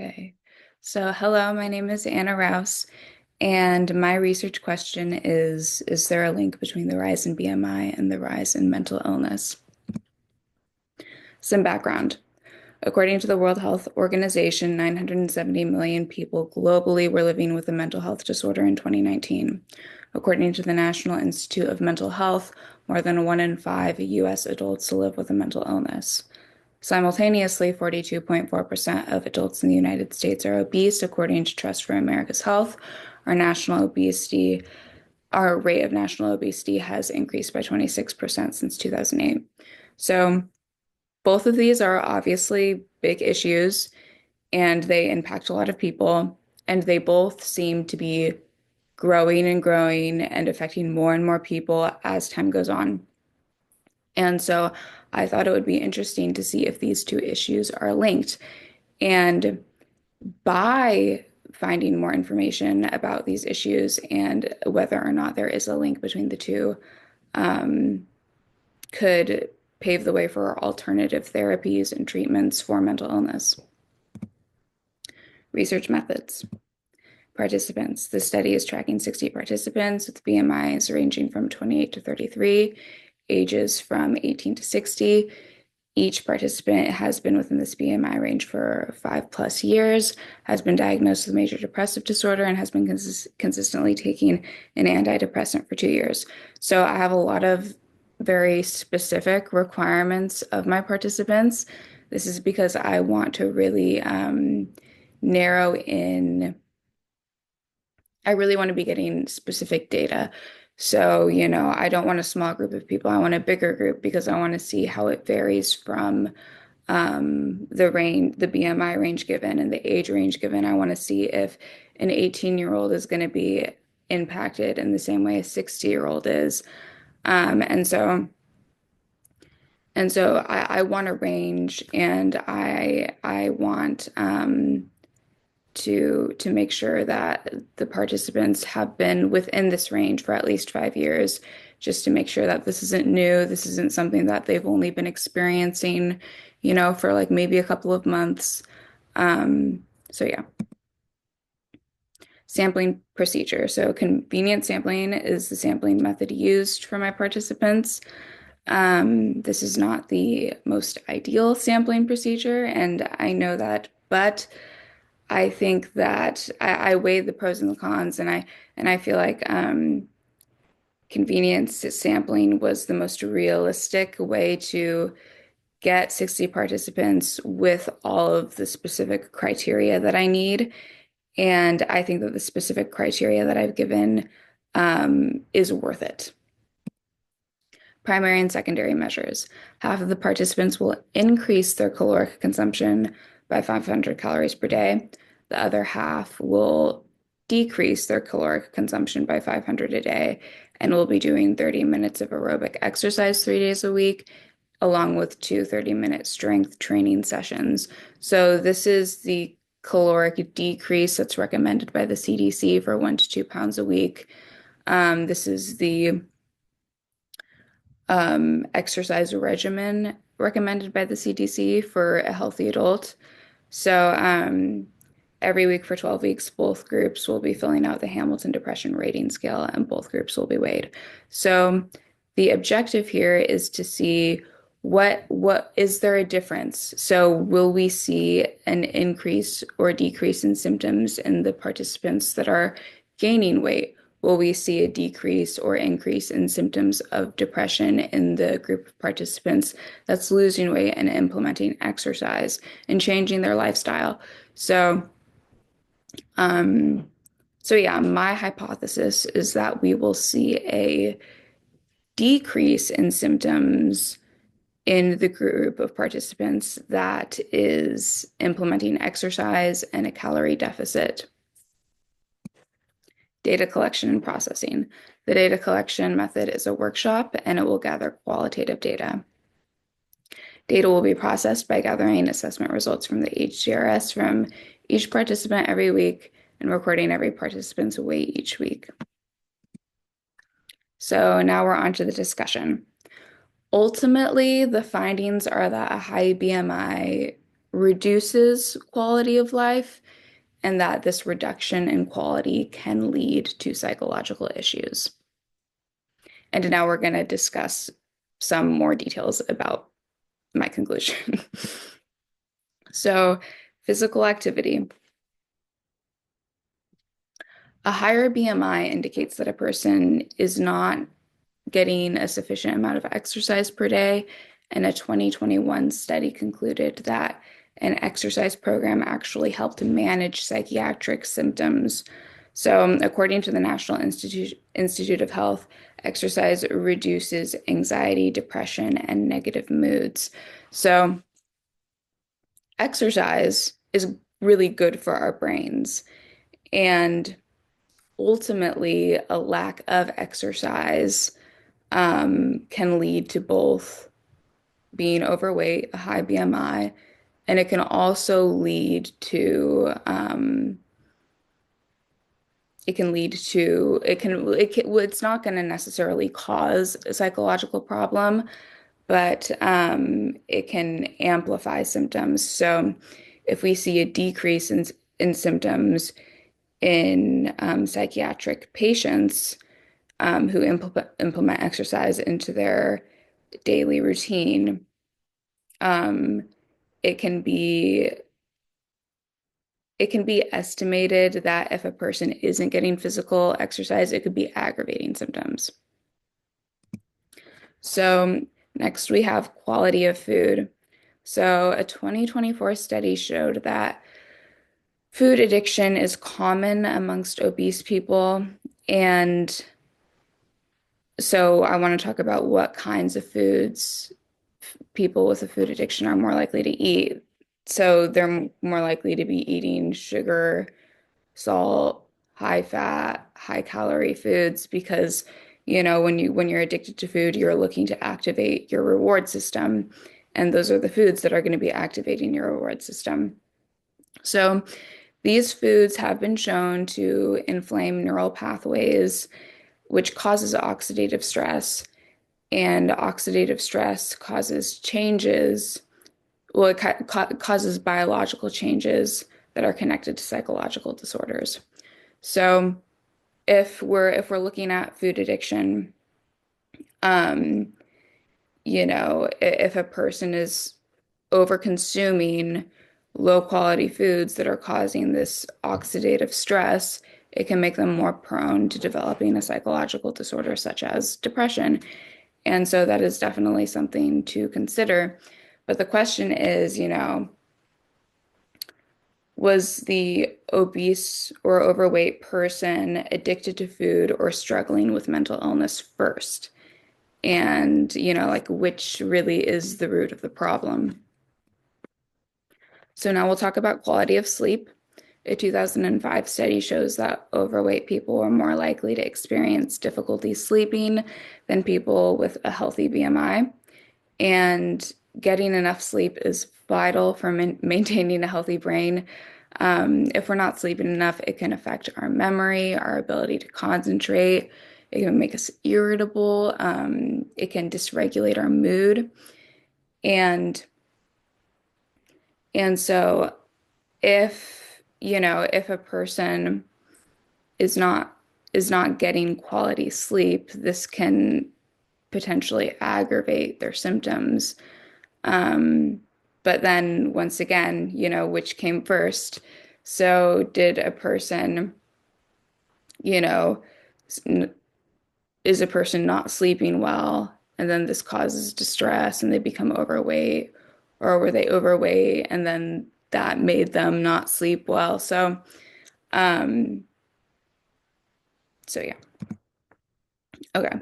Okay. So, hello, my name is Anna Rouse, and my research question is there a link between the rise in BMI and the rise in mental illness? Some background. According to the World Health Organization, 970 million people globally were living with a mental health disorder in 2019. According to the National Institute of Mental Health, more than 1 in 5 U.S. adults live with a mental illness. Simultaneously, 42.4% of adults in the United States are obese, according to Trust for America's Health. Our rate of national obesity has increased by 26% since 2008. So, both of these are obviously big issues and they impact a lot of people, and they both seem to be growing and growing and affecting more and more people as time goes on. And so I thought it would be interesting to see if these two issues are linked. And by finding more information about these issues and whether or not there is a link between the two, um, could pave the way for alternative therapies and treatments for mental illness. Research methods. Participants. The study is tracking 60 participants with BMIs ranging from 28 to 33, ages from 18 to 60. Each participant has been within this BMI range for 5+ years, has been diagnosed with major depressive disorder, and has been consistently taking an antidepressant for 2 years. So I have a lot of very specific requirements of my participants. This is because I want to really narrow in. I really want to be getting specific data. So, I don't want a small group of people. I want a bigger group because I want to see how it varies from the BMI range given and the age range given. I want to see if an 18-year-old is going to be impacted in the same way a 60-year-old is. Um, and so I want a range, and I want to make sure that the participants have been within this range for at least 5 years, just to make sure that this isn't new. This isn't something that they've only been experiencing, for like maybe a couple of months. So yeah. Sampling procedure. So convenient sampling is the sampling method used for my participants. This is not the most ideal sampling procedure, and I know that, but I think that I weighed the pros and the cons, and I feel like convenience sampling was the most realistic way to get 60 participants with all of the specific criteria that I need. And I think that the specific criteria that I've given is worth it. Primary and secondary measures. Half of the participants will increase their caloric consumption by 500 calories per day. The other half will decrease their caloric consumption by 500 a day and will be doing 30 minutes of aerobic exercise 3 days a week, along with two 30-minute strength training sessions. So this is the caloric decrease that's recommended by the CDC for 1 to 2 pounds a week. This is the exercise regimen recommended by the CDC for a healthy adult. So every week for 12 weeks, both groups will be filling out the Hamilton Depression Rating Scale, and both groups will be weighed. So the objective here is to see what is there a difference? So will we see an increase or decrease in symptoms in the participants that are gaining weight? Will we see a decrease or increase in symptoms of depression in the group of participants that's losing weight and implementing exercise and changing their lifestyle? So, um, so yeah, my hypothesis is that we will see a decrease in symptoms in the group of participants that is implementing exercise and a calorie deficit. Data collection and processing. The data collection method is a workshop, and it will gather qualitative data. Data will be processed by gathering assessment results from the HCRS from each participant every week and recording every participant's weight each week. So now we're on to the discussion. Ultimately, the findings are that a high BMI reduces quality of life and that this reduction in quality can lead to psychological issues. And now we're going to discuss some more details about my conclusion. So, physical activity. A higher BMI indicates that a person is not getting a sufficient amount of exercise per day, and a 2021 study concluded that an exercise program actually helped manage psychiatric symptoms. So, according to the National Institute of Health, exercise reduces anxiety, depression, and negative moods. So, exercise is really good for our brains. And ultimately, a lack of exercise can lead to both being overweight, a high BMI, and it can also lead to well, it's not going to necessarily cause a psychological problem, but it can amplify symptoms. So if we see a decrease in symptoms in psychiatric patients who implement exercise into their daily routine, um, it can be it can be estimated that if a person isn't getting physical exercise, it could be aggravating symptoms. So next we have quality of food. So a 2024 study showed that food addiction is common amongst obese people. And so I want to talk about what kinds of foods people with a food addiction are more likely to eat. So they're more likely to be eating sugar, salt, high fat, high calorie foods because when you're addicted to food, you're looking to activate your reward system, and those are the foods that are going to be activating your reward system. So these foods have been shown to inflame neural pathways, which causes oxidative stress, and oxidative stress causes changes. Well, it causes biological changes that are connected to psychological disorders. So if we're looking at food addiction, um, if a person is over consuming low quality foods that are causing this oxidative stress, it can make them more prone to developing a psychological disorder such as depression. And so that is definitely something to consider. But the question is, was the obese or overweight person addicted to food or struggling with mental illness first? And, like which really is the root of the problem? So now we'll talk about quality of sleep. A 2005 study shows that overweight people are more likely to experience difficulty sleeping than people with a healthy BMI. And getting enough sleep is vital for maintaining a healthy brain. If we're not sleeping enough, it can affect our memory, our ability to concentrate. It can make us irritable. It can dysregulate our mood. And so if a person is not getting quality sleep, this can potentially aggravate their symptoms. But then once again, which came first? So did a person, you know, is a person not sleeping well, and then this causes distress and they become overweight, or were they overweight and then that made them not sleep well? Um, so yeah. Okay.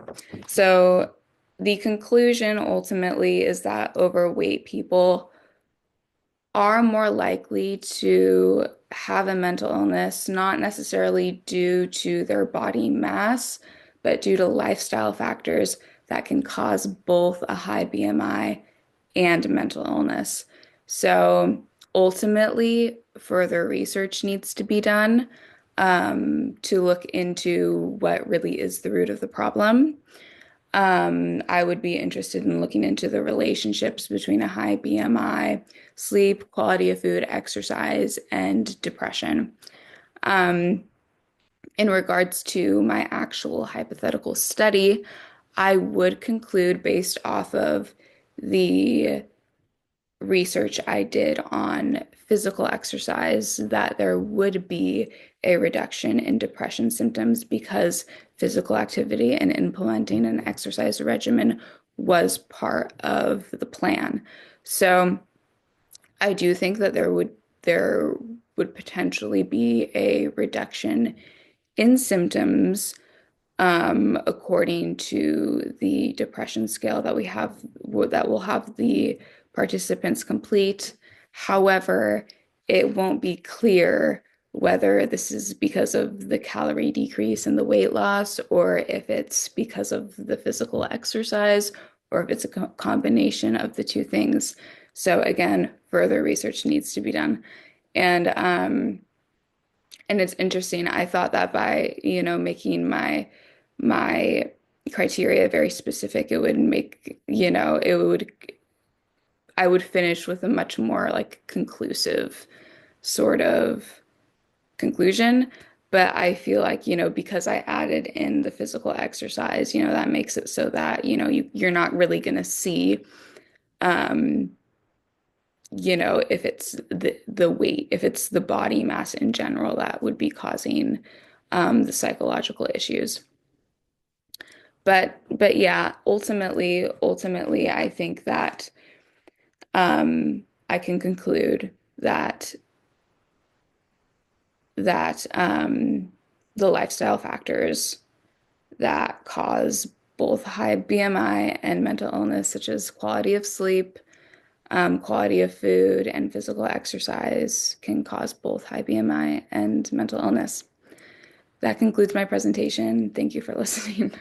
So the conclusion ultimately is that overweight people are more likely to have a mental illness, not necessarily due to their body mass, but due to lifestyle factors that can cause both a high BMI and mental illness. So ultimately, further research needs to be done to look into what really is the root of the problem. I would be interested in looking into the relationships between a high BMI, sleep, quality of food, exercise, and depression. Um, in regards to my actual hypothetical study, I would conclude based off of the research I did on physical exercise that there would be a reduction in depression symptoms because physical activity and implementing an exercise regimen was part of the plan. So I do think that there would potentially be a reduction in symptoms according to the depression scale that we have that will have the participants complete. However, it won't be clear whether this is because of the calorie decrease and the weight loss, or if it's because of the physical exercise, or if it's a combination of the two things. So again, further research needs to be done. And and it's interesting. I thought that by, making my criteria very specific, it would make, it would I would finish with a much more like conclusive sort of conclusion. But I feel like, because I added in the physical exercise, that makes it so that, you're not really gonna see um if it's the weight, if it's the body mass in general that would be causing the psychological issues. But yeah, ultimately, I think that I can conclude that the lifestyle factors that cause both high BMI and mental illness, such as quality of sleep, quality of food, and physical exercise, can cause both high BMI and mental illness. That concludes my presentation. Thank you for listening.